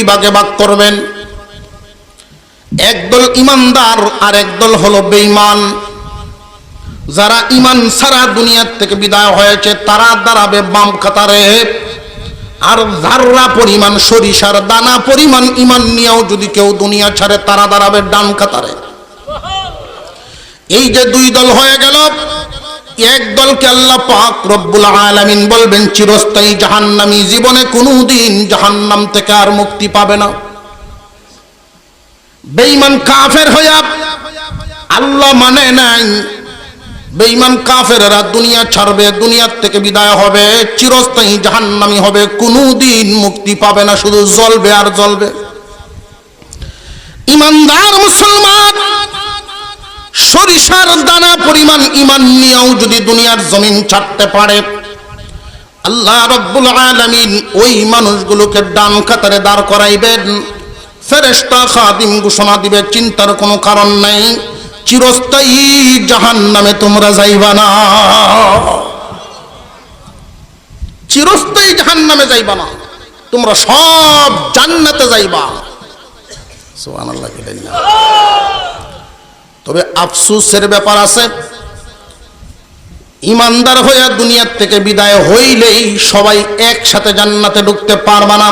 ভাগে ভাগ করবেন। একদল ইমানদার আর একদল হলো বেঈমান। যারা ইমান ছাড়া দুনিয়া থেকে বিদায় হয়েছে তারা দাঁড়াবে বাম কাতারে। আর যাররা পরিমাণ সরিষার দানা পরিমাণ ইমান নিয়েও যদি কেউ দুনিয়া ছাড়ে তারা দাঁড়াবে ডান কাতারে। এই যে দুই দল হয়ে গেল, এক দলকে আল্লাহ পাক রব্বুল আলামিন বলবেন চিরস্থায়ী জাহান্নামী, জীবনে কোনোদিন জাহান্নাম থেকে আর মুক্তি পাবে না। বেঈমান কাফের হইয়া আল্লাহ মানে নাই, বেঈমান কাফেররা দুনিয়া ছাড়বে, দুনিয়ার থেকে বিদায় হবে, চিরস্থায়ী জাহান্নামী হবে, কোনোদিন মুক্তি পাবে না, শুধু জ্বলবে আর জ্বলবে। ইমানদার মুসলমান সরিষার দানা পরিমাণ ইমান নিয়েও যদি দুনিয়ার জমিন ছাড়তে পারে, আল্লাহ রব্বুল আলামিন ওই মানুষগুলোকে ডান কাতারে দাঁড় করাইবেন। ফেরেশতা খাদিম ঘোষণা দিবে, চিন্তার কোনো কারণ নাই, চিরস্থায়ী জাহান্নামে তোমরা যাইবা না, চিরস্থায়ী জাহান্নামে যাইবা না, তোমরা সব জান্নাতে যাইবা। সুবহানাল্লাহ। তবে আফসোসের ব্যাপার আছে, ইমানদার হইয়া দুনিয়ার থেকে বিদায় হইলেই সবাই একসাথে জান্নাতে ঢুকতে পারবে না।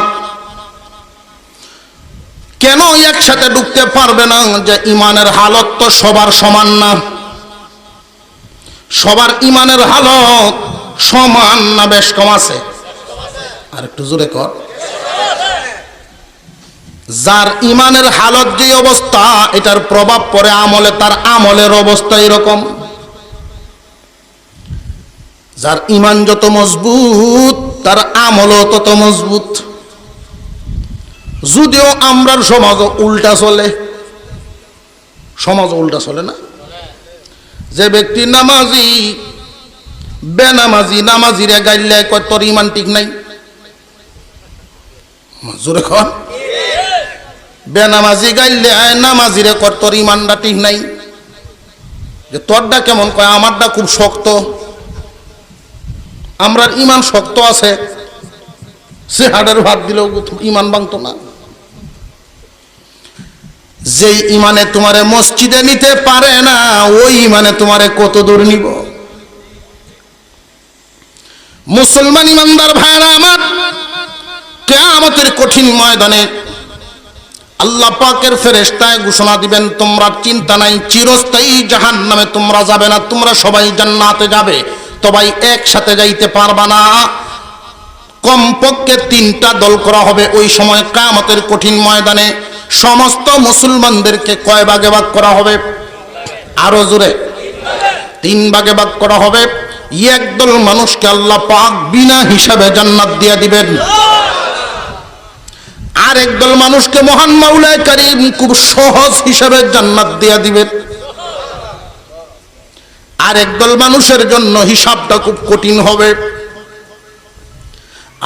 কেন একসাথে ঢুকতে পারবে না? যে ইমানের হালত তো সবার সমান না। সবার ইমানের হালত সমান না বেশ কম আছে? আর একটু জোরে কর। যার ইমানের হালত যে অবস্থা, এটার প্রভাব পড়ে আমলে, তার আমলের অবস্থা এরকম। যার ইমান যত মজবুত তার আমলও তত মজবুত। যদিও আমরার সমাজ উল্টা চলে, সমাজ উল্টা চলে না। যে ব্যক্তি নামাজি বেনামাজি নামাজিরে গাইলে কয় তোর ইমান ঠিক নাই। জোরে কর। বেনামাজি গাইলে নামাজিরে কয় তোর ইমানটা ঠিক নাই। যে তোরটা কেমন? কয় আমারটা খুব শক্ত। আমরার ইমান শক্ত আছে, সে হাড়ের ভাত দিলেও ইমান ভাঙতো না। যেই ইমানে তোমারে মসজিদে নিতে পারে না, ওই ইমানে তোমারে কত দূর নিব? মুসলমান ইমানদার ভাইরা আমার, কিয়ামতের কঠিন ময়দানে আল্লাহ পাকের ফেরেশতায় ঘোষণা দিবেন, তোমরা চিন্তা নাই, চিরস্থায়ী জাহান্নামে তোমরা যাবে না, তোমরা সবাই জান্নাতে যাবে। তবে একসাথে যাইতে পারবা না। কমপক্ষে তিনটা দল করা হবে। ওই সময় কিয়ামতের কঠিন ময়দানে সমস্ত মুসলমানদেরকে কয় ভাগে ভাগ করা হবে? আরো জোরে। তিন ভাগে ভাগ করা হবে। একদল মানুষকে আল্লাহ পাক বিনা হিসাবে জান্নাত দিয়ে দিবেন। আর একদল মানুষকে মহান মাওলা কারীম খুব সহজ হিসাবে জান্নাত দিয়ে দিবেন। আর একদল মানুষের জন্য হিসাবটা খুব কঠিন হবে।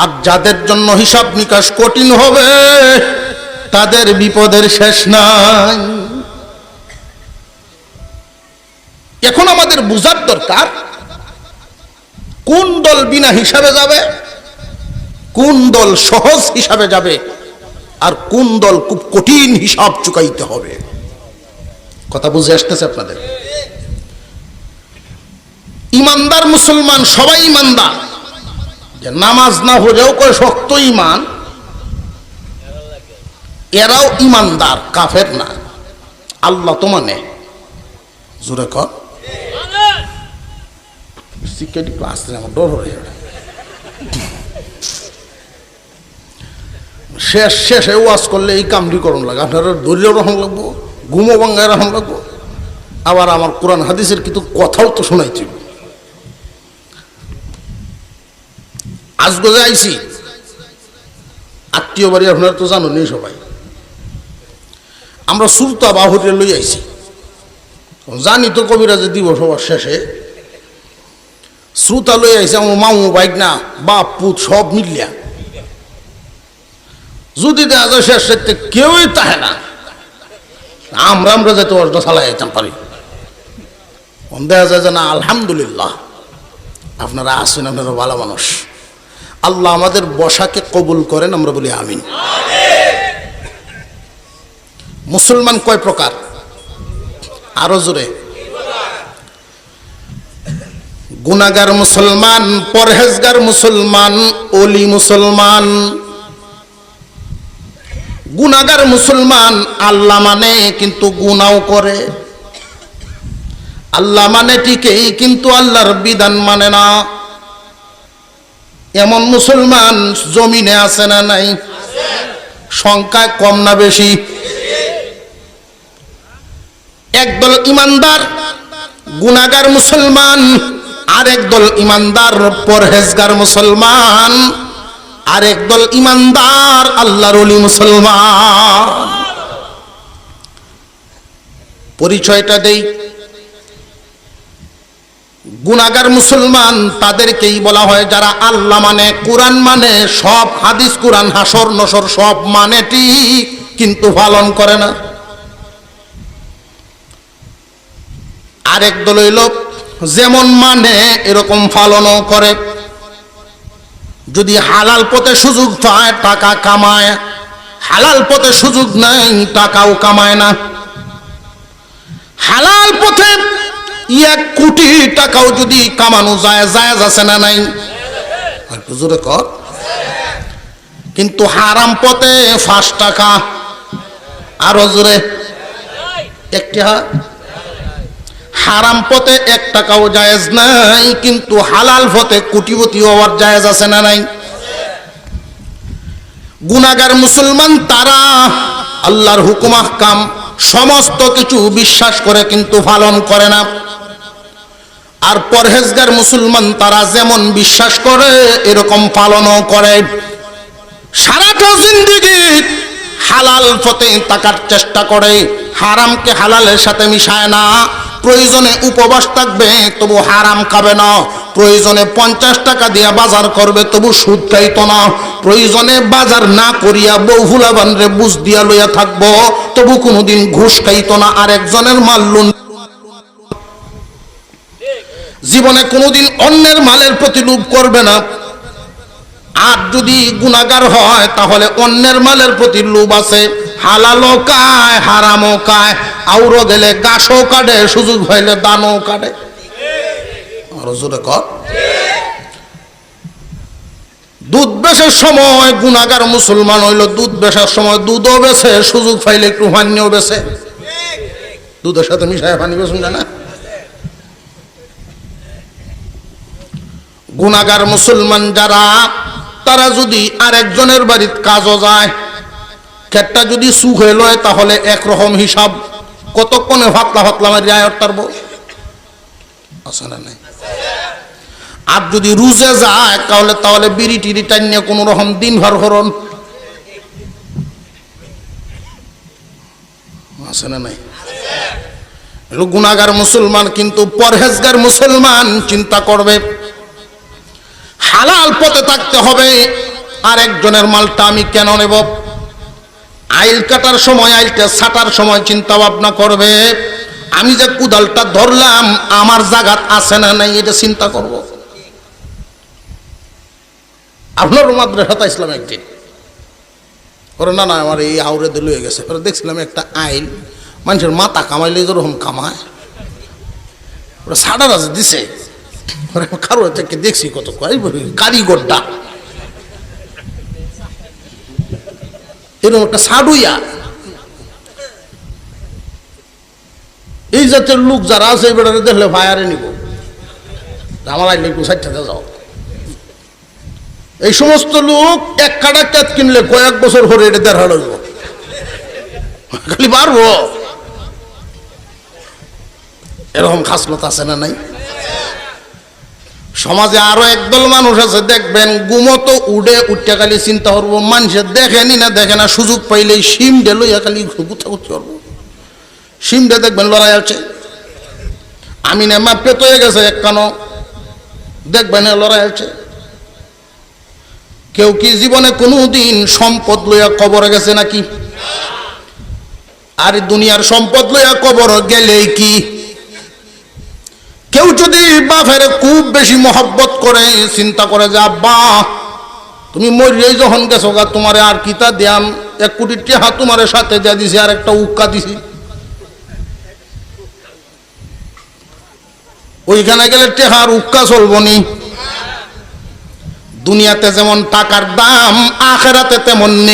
আর যাদের জন্য হিসাব নিকাশ কঠিন হবে তাদের বিপদের শেষ নাই। এখন আমাদের বুঝার দরকার কোন দল বিনা হিসাবে যাবে, কোন দল সহজ হিসাবে যাবে, আর কোন দল খুব কঠিন হিসাব চুকাইতে হবে। কথা বুঝে আসতেছে আপনাদের? ইমানদার মুসলমান সবাই ইমানদার। যে নামাজ না হলেও কয় শক্ত ইমান, এরাও ইমানদার, কাফের না। আল্লাহ তো মানে। জোরে কর। সিকিউরিটি ক্লাস আমার ডর হয়ে শেষে ওয়াজ করলে এই কামটি করণ লাগে। আপনারা দরিদ্র রহম লাগবো, ঘুমো বাঙ্গায় রহম লাগবো, আবার আমার কোরআন হাদিসের কিন্তু কথাও তো শোনাইছি। আজকে আইছি আত্মীয় বাড়ি, আপনারা তো জানো নি সবাই। আমরা সুরতা বাহুরে লই আইছি। জানি তো কবিরাজের দিবস হওয়ার শেষে শ্রুতা লই আইছে আমার মামু বাইক না বাপ পুত সব মিলিয়া। যদি দেখা যায় শেষ রাতে কেউই তাহে না, আমরা যাতে অর্ধ চালাই যেতাম পারি। দেখা যায় যে না, আলহামদুলিল্লাহ আপনারা আসেন, আপনারা ভালো মানুষ। আল্লাহ আমাদের বসাকে কবুল করেন, আমরা বলি আমিন। মুসলমান কয় প্রকার? আরো জোরে। গুনাহগার মুসলমান, পরহেজগার মুসলমান, ওলি মুসলমান। গুনাহগার মুসলমান আল্লাহ মানে কিন্তু গুনাও করে, আল্লাহ মানে ঠিকই কিন্তু আল্লাহর বিধান মানে না। এমন মুসলমান জমিনে আছে না নাই? সংখ্যায় কম না বেশি? একদল ইমানদার গুনাহগার মুসলমান, আরেক দল ইমানদার পরহেজগার মুসলমান, আরেক দল ইমানদার আল্লাহর ওলি মুসলমান। পরিচয়টা দেই। গুনাহগার মুসলমান তাদেরকেই বলা হয় যারা আল্লাহ মানে, কোরআন মানে, সব হাদিস কোরআন হাসর নসর সব মানে ঠিক কিন্তু পালন করে না। আরেক দল হইল যেমন মানে এরকম পালনও করে, যদি হালাল পথে সুযোগ পায় টাকা কামায়, হালাল পথে সুযোগ নাই টাকাও কামায় না। হালাল পথে 1 কোটি টাকাও যদি কামানো যায়, জায়েজ আছে না নাই? একটু জোরে কর। কিন্তু হারাম পথে 5 টাকা, আরো জোরে, 1 টাকা। হারাম পথে 1 টাকাও জায়েজ নাই, কিন্তু হালাল পথে কোটিপতি হওয়ার জায়েজ আছে না নাই? গুনাহগার মুসলমান তারা আল্লাহর হুকুম আহকাম সমস্ত কিছু বিশ্বাস করে কিন্তু পালন করে না। আর পরহেজগার মুসলমান তারা যেমন বিশ্বাস করে এরকম পালনও করে। সারাটা জিন্দেগি হালাল পথে থাকার চেষ্টা করে, হারামকে হালালের সাথে মিশায় না। প্রয়োজনে উপবাস থাকবে তবু হারাম খাবে না, প্রয়োজনে 50 টাকা দিয়া বাজার করবে তবু সুদ খাইতো না, প্রয়োজনে বাজার না করিয়া বউ ফুলাবানরে বুঝ দিয়া লইয়া থাকবো তবু কোনোদিন ঘুষ খাইতো না, আরেকজনের মাল লুন। জীবনে কোনোদিন অন্যের মালের প্রতি লোভ করবে না। আর যদি গুনাহগার হয় তাহলে অন্যের মালের প্রতি লোভ আছে, হালালও খায় হারামও খায়, আউরো গেলে গাছও কাটে, সুযোগ হইলে দানও কাটে। আরো জোরে কর। দুধ বেচার সময় গুনাহগার মুসলমান হইল দুধ বেচার সময় দুধও বেচে, সুযোগ পাইলে একটু পানিও বেচে, দুধের সাথে মিশায় পানি বেচুন না। গুনাহগার মুসলমান যারা তারা যদি আরেকজনের বাড়িতে কাজও যায়, ক্ষেতটা যদি সুখে লয় তাহলে একরকম হিসাব, কতক্ষণে ফাতলা ফাতলা মারি আয় টারবো, আছে না নাই? আর যদি রুজে যায় তাহলে বিড়ি টিড়ি টাইনে কোন রকম দিন ভর হরণ, আছে না নাই? গুনাহগার মুসলমান। কিন্তু পরহেজগার মুসলমান চিন্তা করবে হালাল পথে থাকতে হবে, আর একজনের মালটা আমি কেন নেব? আইল কাটার সময়, আইলটা ছাটার সময় চিন্তা ভাবনা করবে আমি যে কুদালটা ধরলাম আমার জায়গাত আছে না নাই, এটা চিন্তা করব। আপনার মাদ্রাসা ইসলাম একদিন ওরা না না আমার এই আউরে দিল হয়ে গেছে, ওরা দেখছিলাম একটা আইল মানুষের মাথা কামাইলে যেরকম কামায় ওরা ছাটার আছে দিছে, কারো থেকে দেখছি কত কারিগরটা এরকম একটা সাডুইয়া। এই জাতের লোক যারা আছে এবারে দেখলে ফায়ারে নিব, আমার আইলে একটু সাইড থেকে যাও। এই সমস্ত লোক 1 কাটা ক্যাত কিনলে কয়েক বছর পরে এটা 1.5 হইব, খালি পারবো। এরকম খাসলত আছে না নাই? সমাজে আরো একদল মানুষ আছে দেখবেন গুমতো উঠে খালি চিন্তা করবো মানুষের দেখেনি না দেখে না, সুযোগ পাইলেই সিম ডে লইয়া খালি গুতাগুতি করবো। সিম ডে দেখবেন লড়াই আছে, আমি না মা পেত হয়ে গেছে এক কানো দেখবেন লড়াই আছে। কেউ কি জীবনে কোনোদিন সম্পদ লইয়া কবরে গেছে নাকি? আর দুনিয়ার সম্পদ লইয়া কবর গেলেই কি? কেউ যদি বাপের খুব বেশি মহব্বত করে চিন্তা করে যে আব্বা তুমি মরিয়াই যখন গেছো গা, তোমারে আর কিতা দিয়াম, 1 কোটি টাকা তোমার সাথে দিয়া দিছি, আর একটা উক্কা দিছি। ওইখানে গেলে টাকা আর উক্কা চলবো নি? দুনিয়াতে যেমন টাকার দাম, আখেরাতে তেমন নেই।